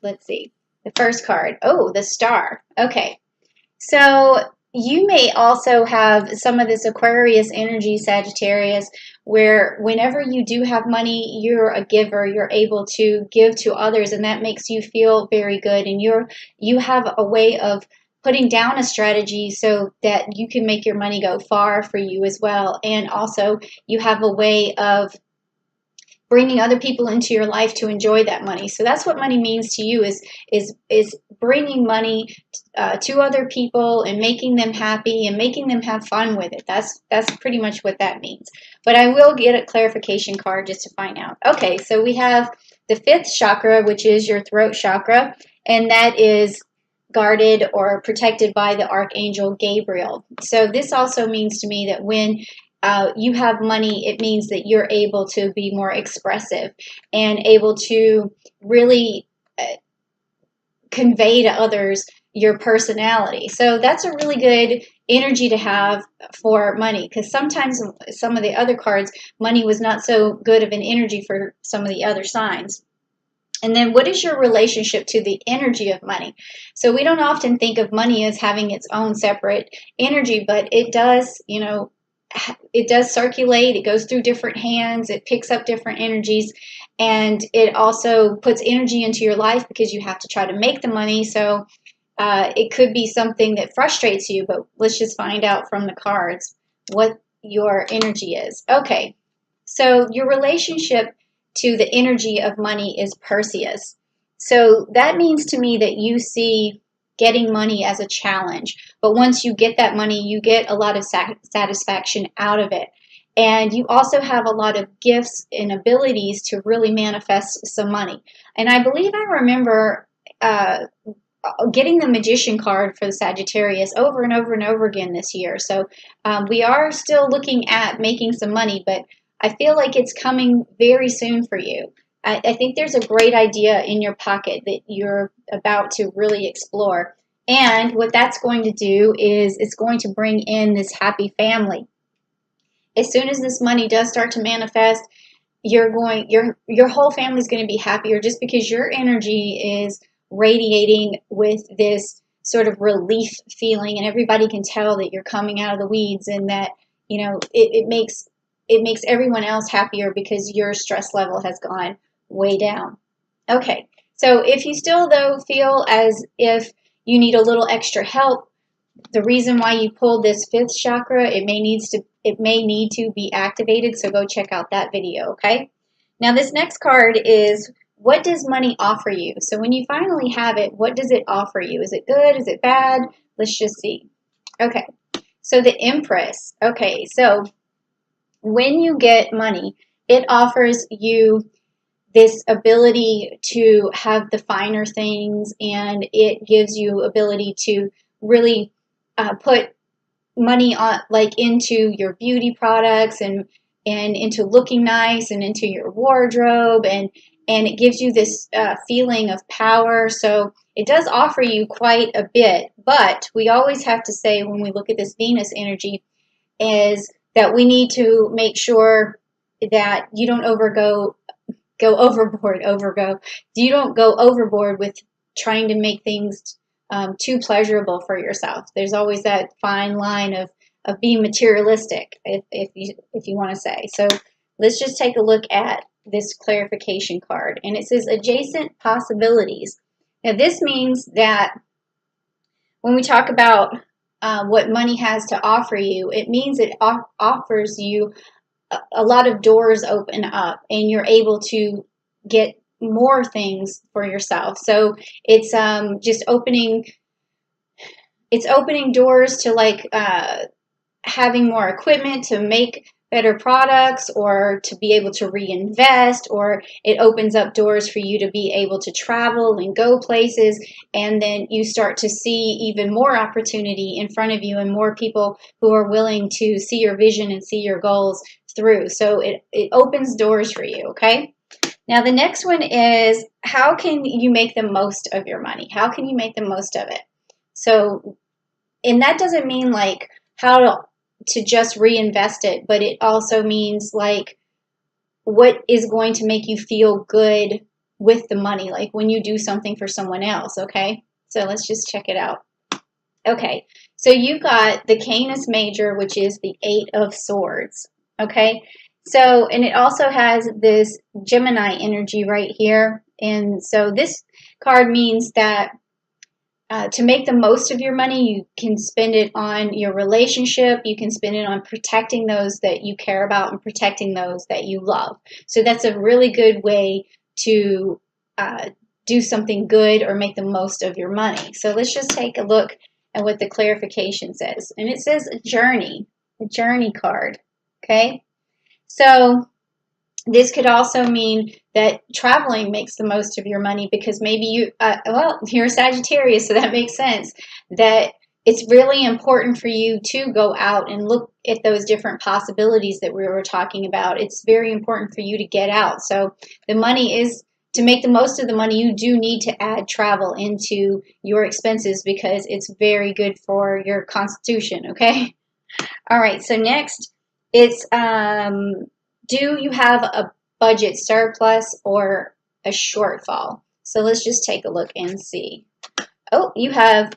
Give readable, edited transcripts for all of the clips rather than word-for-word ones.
let's see. The first card. Oh, the Star. Okay. So you may also have some of this Aquarius energy, Sagittarius, where whenever you do have money, you're a giver. You're able to give to others, and that makes you feel very good. And you have a way of putting down a strategy so that you can make your money go far for you as well. And also, you have a way of bringing other people into your life to enjoy that money. So that's what money means to you, is bringing money to other people and making them happy and making them have fun with it. That's pretty much what that means. But I will get a clarification card just to find out. Okay, so we have the fifth chakra, which is your throat chakra, and that is guarded or protected by the archangel Gabriel. So this also means to me that when you have money, it means that you're able to be more expressive and able to really convey to others your personality. So that's a really good energy to have for money, because sometimes some of the other cards, money was not so good of an energy for some of the other signs. And then what is your relationship to the energy of money? So we don't often think of money as having its own separate energy, but it does, it does circulate. It goes through different hands. It picks up different energies, and it also puts energy into your life because you have to try to make the money. So it could be something that frustrates you, but let's just find out from the cards what your energy is. Okay, so your relationship to the energy of money is Perseus. So that means to me that you see getting money as a challenge. But once you get that money, you get a lot of satisfaction out of it. And you also have a lot of gifts and abilities to really manifest some money. And I believe I remember getting the Magician card for the Sagittarius over and over and over again this year. So we are still looking at making some money, but I feel like it's coming very soon for you. I think there's a great idea in your pocket that you're about to really explore. And what that's going to do is it's going to bring in this happy family. As soon as this money does start to manifest, your whole family's going to be happier, just because your energy is radiating with this sort of relief feeling, and everybody can tell that you're coming out of the weeds, and that it makes everyone else happier because your stress level has gone way down. Okay, so if you still though feel as if you need a little extra help, the reason why you pulled this fifth chakra, it may need to be activated, so go check out that video, okay? Now this next card is, what does money offer you? So when you finally have it, what does it offer you? Is it good? Is it bad? Let's just see. Okay, so the Empress. Okay, so when you get money, it offers you this ability to have the finer things, and it gives you ability to really put money on, like, into your beauty products and into looking nice and into your wardrobe, and it gives you this feeling of power. So it does offer you quite a bit, but we always have to say, when we look at this Venus energy, is that we need to make sure that you don't you don't go overboard with trying to make things too pleasurable for yourself. There's always that fine line of being materialistic, if you want to say. So let's just take a look at this clarification card, and it says adjacent possibilities. Now this means that when we talk about what money has to offer you, it means it offers you a lot of doors open up, and you're able to get more things for yourself. So it's just opening doors to, like, having more equipment to make better products, or to be able to reinvest, or it opens up doors for you to be able to travel and go places, and then you start to see even more opportunity in front of you and more people who are willing to see your vision and see your goals through. So it opens doors for you, okay? Now the next one is, how can you make the most of your money? How can you make the most of it? So, and that doesn't mean like how to just reinvest it, but it also means like what is going to make you feel good with the money, like when you do something for someone else, okay? So let's just check it out. Okay, so you got the Canis Major, which is the Eight of Swords, okay? So, and it also has this Gemini energy right here. And so this card means that to make the most of your money, you can spend it on your relationship. You can spend it on protecting those that you care about and protecting those that you love. So that's a really good way to do something good or make the most of your money. So let's just take a look at what the clarification says. And it says a journey card, okay? So this could also mean that traveling makes the most of your money because maybe you're a Sagittarius, so that makes sense, that it's really important for you to go out and look at those different possibilities that we were talking about. It's very important for you to get out. So the money is, to make the most of the money, you do need to add travel into your expenses because it's very good for your constitution, okay? All right, so next, it's do you have a budget surplus or a shortfall? So let's just take a look and see. Oh, you have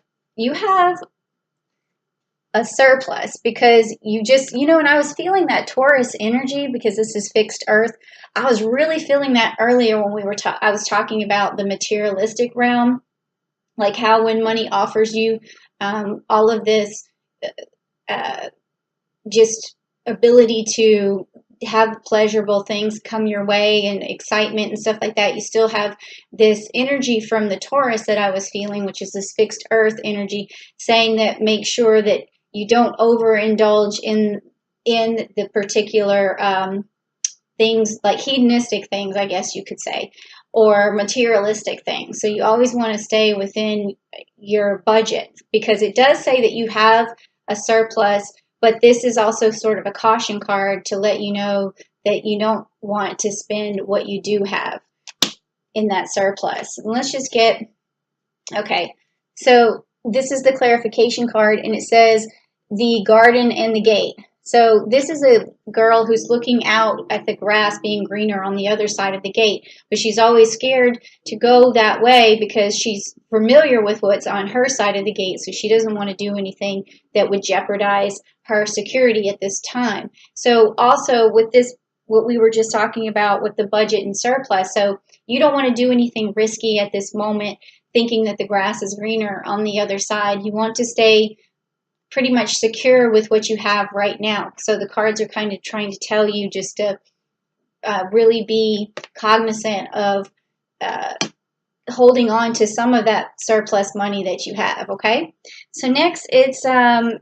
a surplus because you just, and I was feeling that Taurus energy because this is fixed earth. I was really feeling that earlier when I was talking about the materialistic realm, like how when money offers you all of this just ability to have pleasurable things come your way and excitement and stuff like that, you still have this energy from the Taurus that I was feeling, which is this fixed earth energy, saying that make sure that you don't overindulge in the particular things, like hedonistic things, I guess you could say, or materialistic things. So you always want to stay within your budget because it does say that you have a surplus, but this is also sort of a caution card to let you know that you don't want to spend what you do have in that surplus. And let's just get, okay, so this is the clarification card, and it says the garden and the gate. So this is a girl who's looking out at the grass being greener on the other side of the gate, but she's always scared to go that way because she's familiar with what's on her side of the gate, so she doesn't want to do anything that would jeopardize her security at this time. So also with this, what we were just talking about with the budget and surplus, so you don't want to do anything risky at this moment thinking that the grass is greener on the other side. You want to stay pretty much secure with what you have right now. So the cards are kind of trying to tell you just to really be cognizant of holding on to some of that surplus money that you have, okay? So next, it's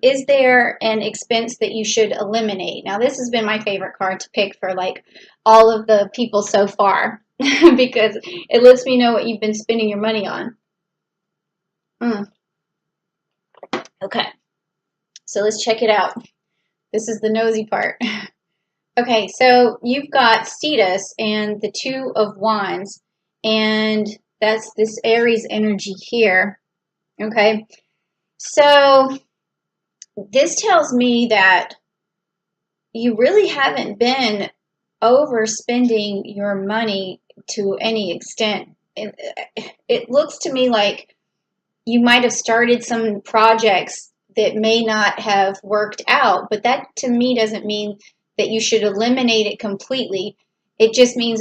is there an expense that you should eliminate? Now, this has been my favorite card to pick for like all of the people so far because it lets me know what you've been spending your money on. Okay. So let's check it out. This is the nosy part. Okay, so you've got Cetus and the Two of Wands, and that's this Aries energy here. Okay, so this tells me that you really haven't been overspending your money to any extent. It looks to me like you might have started some projects that may not have worked out, but that to me doesn't mean that you should eliminate it completely. It just means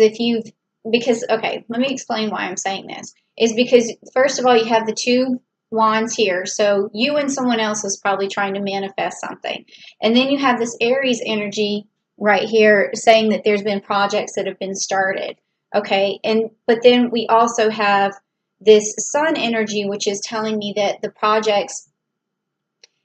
because, okay, let me explain why I'm saying this. Is because, first of all, you have the Two Wands here, so you and someone else is probably trying to manifest something. And then you have this Aries energy right here saying that there's been projects that have been started, okay? But then we also have this Sun energy, which is telling me that the projects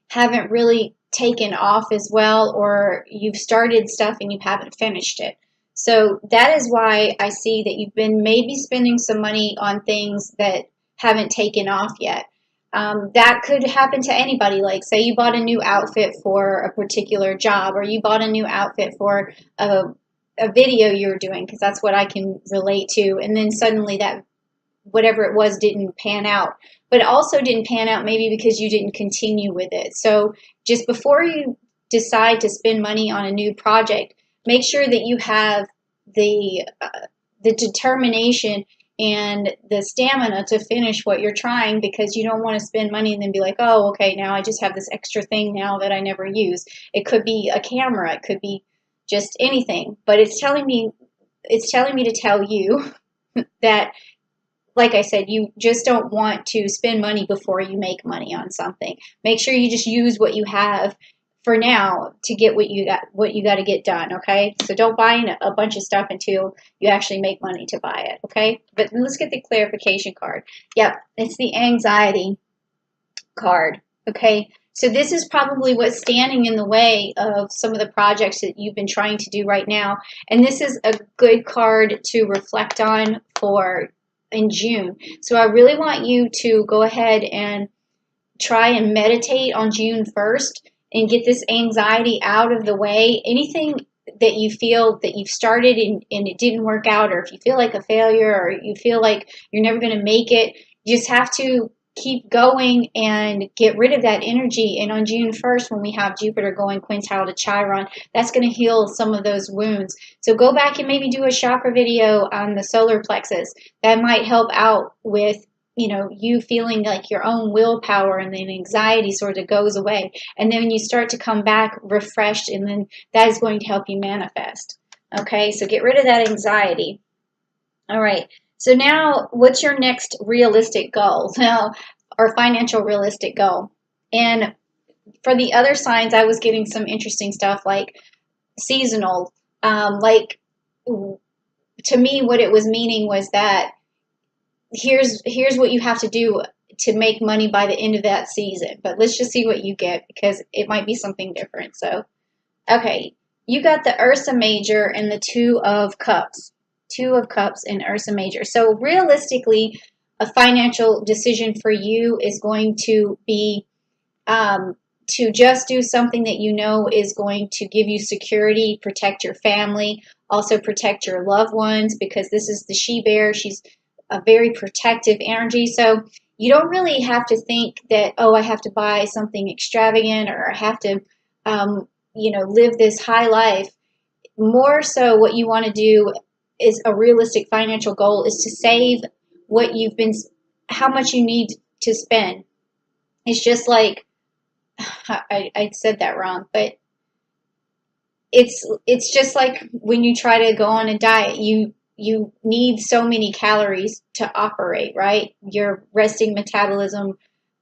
haven't really taken off as well, or you've started stuff and you haven't finished it. So that is why I see that you've been maybe spending some money on things that haven't taken off yet. That could happen to anybody. Like, say you bought a new outfit for a particular job, or you bought a new outfit for a video you were doing, because that's what I can relate to, and then suddenly that whatever it was didn't pan out. But it also didn't pan out maybe because you didn't continue with it. So just before you decide to spend money on a new project, make sure that you have the determination and the stamina to finish what you're trying, because you don't want to spend money and then be like, oh, okay, now I just have this extra thing now that I never use. It could be a camera, it could be just anything, but it's telling me to tell you that, like I said, you just don't want to spend money before you make money on something. Make sure you just use what you have for now to get what you got to get done, okay? So don't buy a bunch of stuff until you actually make money to buy it, okay? But let's get the clarification card. Yep, it's the anxiety card, okay? So this is probably what's standing in the way of some of the projects that you've been trying to do right now. And this is a good card to reflect on for in June. So I really want you to go ahead and try and meditate on June 1st and get this anxiety out of the way. Anything that you feel that you've started and it didn't work out, or if you feel like a failure, or you feel like you're never going to make it, you just have to keep going and get rid of that energy. And on June 1st, when we have Jupiter going quintile to Chiron, that's going to heal some of those wounds. So go back and maybe do a chakra video on the solar plexus. That might help out with, you feeling like your own willpower, and then anxiety sort of goes away. And then you start to come back refreshed, and then that is going to help you manifest. Okay, so get rid of that anxiety. All right. So now, what's your next realistic goal? Now, or financial realistic goal? And for the other signs, I was getting some interesting stuff like seasonal. Like, to me, what it was meaning was that here's what you have to do to make money by the end of that season. But let's just see what you get, because it might be something different. So, okay, you got the Ursa Major and the Two of Cups. Two of Cups and Ursa Major. So realistically, a financial decision for you is going to be to just do something that you know is going to give you security, protect your family, also protect your loved ones, because this is the she-bear. She's a very protective energy. So you don't really have to think that, oh, I have to buy something extravagant, or I have to, live this high life. More so, what you want to do is a realistic financial goal is to save how much you need to spend. It's just like, I said that wrong, but it's just like when you try to go on a diet, you need so many calories to operate, right? Your resting metabolism,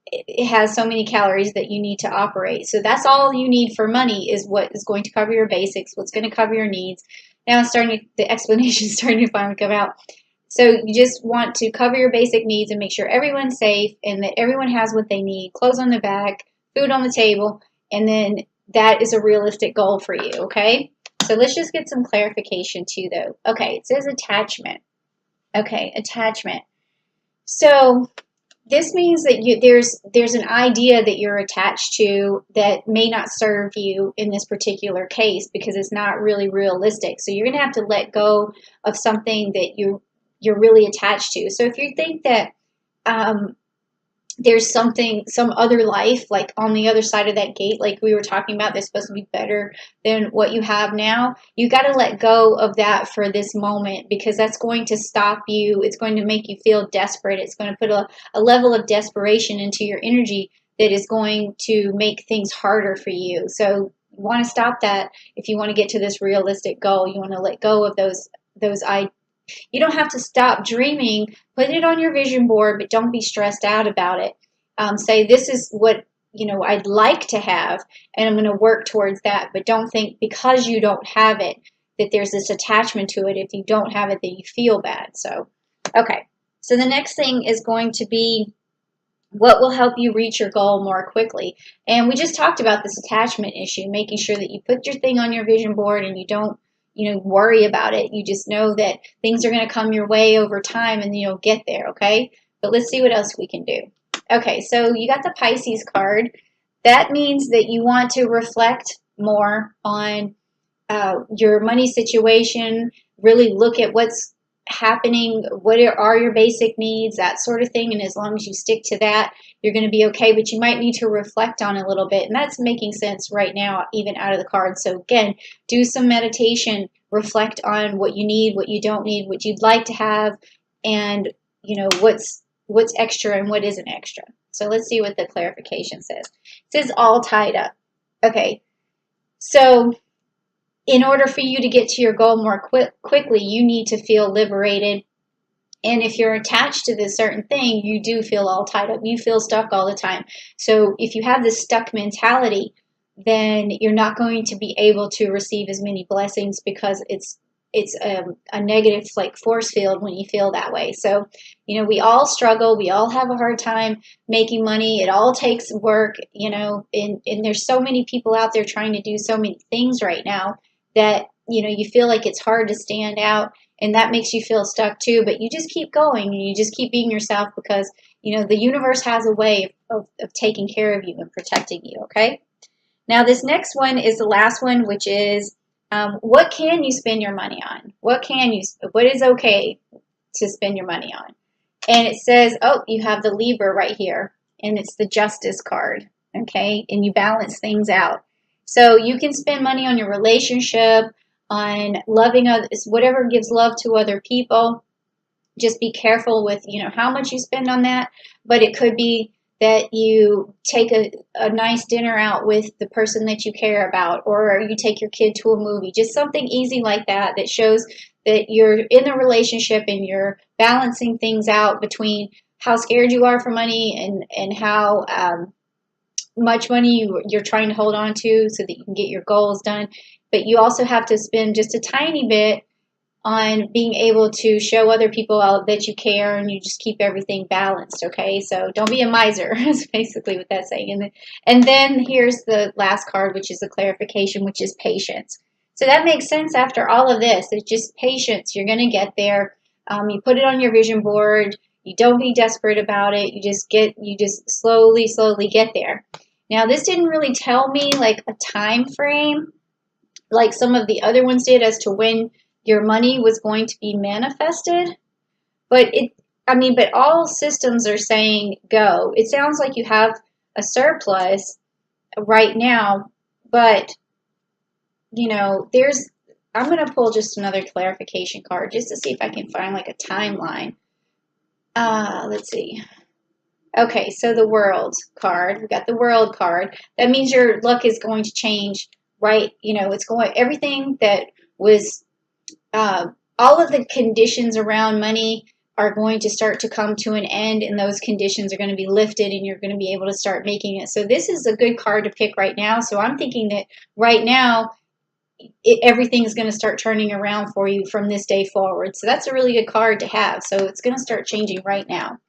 it has so many calories that you need to operate. So that's all you need for money, is what is going to cover your basics, what's going to cover your needs. Now the explanation is starting to finally come out. So you just want to cover your basic needs and make sure everyone's safe and that everyone has what they need, clothes on their back, food on the table, and then that is a realistic goal for you, okay? So let's just get some clarification too, though. Okay, it says attachment. Okay, attachment. So this means that there's an idea that you're attached to that may not serve you in this particular case, because it's not really realistic. So you're going to have to let go of something that you're really attached to. So if you think that there's some other life, like on the other side of that gate, like we were talking about, that's supposed to be better than what you have now, you got to let go of that for this moment, because that's going to stop you. It's going to make you feel desperate. It's going to put a level of desperation into your energy that is going to make things harder for you. So you want to stop that. If you want to get to this realistic goal, you want to let go of those ideas. You don't have to stop dreaming. Put it on your vision board, but don't be stressed out about it. Say, this is what I'd like to have, and I'm going to work towards that. But don't think because you don't have it that there's this attachment to it. If you don't have it, that you feel bad. So, okay. So the next thing is going to be what will help you reach your goal more quickly. And we just talked about this attachment issue, making sure that you put your thing on your vision board and you don't worry about it. You just know that things are going to come your way over time, and you'll get there, okay? But let's see what else we can do. Okay, so you got the Pisces card. That means that you want to reflect more on your money situation, really look at what's happening, what are your basic needs, that sort of thing. And as long as you stick to that, you're going to be okay. But you might need to reflect on a little bit. And that's making sense right now, even out of the card. So again, do some meditation, reflect on what you need, what you don't need, what you'd like to have, and what's extra and what isn't extra. So let's see what the clarification says. It says all tied up. Okay, so in order for you to get to your goal more quickly, you need to feel liberated. And if you're attached to this certain thing, you do feel all tied up. You feel stuck all the time. So if you have this stuck mentality, then you're not going to be able to receive as many blessings, because it's a negative like force field when you feel that way. So, we all struggle. We all have a hard time making money. It all takes work, and there's so many people out there trying to do so many things right now that, you feel like it's hard to stand out, and that makes you feel stuck too. But you just keep going, and you just keep being yourself, because, the universe has a way of taking care of you and protecting you, okay? Now, this next one is the last one, which is what can you spend your money on? What is okay to spend your money on? And it says, oh, you have the Libra right here, and it's the Justice card, okay? And you balance things out. So you can spend money on your relationship, on loving others, whatever gives love to other people. Just be careful with, how much you spend on that. But it could be that you take a nice dinner out with the person that you care about, or you take your kid to a movie, just something easy like that shows that you're in a relationship and you're balancing things out between how scared you are for money and how much money you're trying to hold on to so that you can get your goals done. But you also have to spend just a tiny bit on being able to show other people that you care, and you just keep everything balanced, okay? So don't be a miser, is basically what that's saying. And then here's the last card, which is the clarification, which is patience. So that makes sense after all of this. It's just patience. You're going to get there. You put it on your vision board. You don't be desperate about it. You just slowly get there. Now, this didn't really tell me like a time frame like some of the other ones did as to when your money was going to be manifested. But all systems are saying go. It sounds like you have a surplus right now, but I'm going to pull just another clarification card just to see if I can find like a timeline. Let's see. Okay, so the World card. We got the World card. That means your luck is going to change, right? Everything that was all of the conditions around money are going to start to come to an end, and those conditions are going to be lifted, and you're going to be able to start making it. So this is a good card to pick right now. So I'm thinking that right now, everything's going to start turning around for you from this day forward. So that's a really good card to have. So it's going to start changing right now.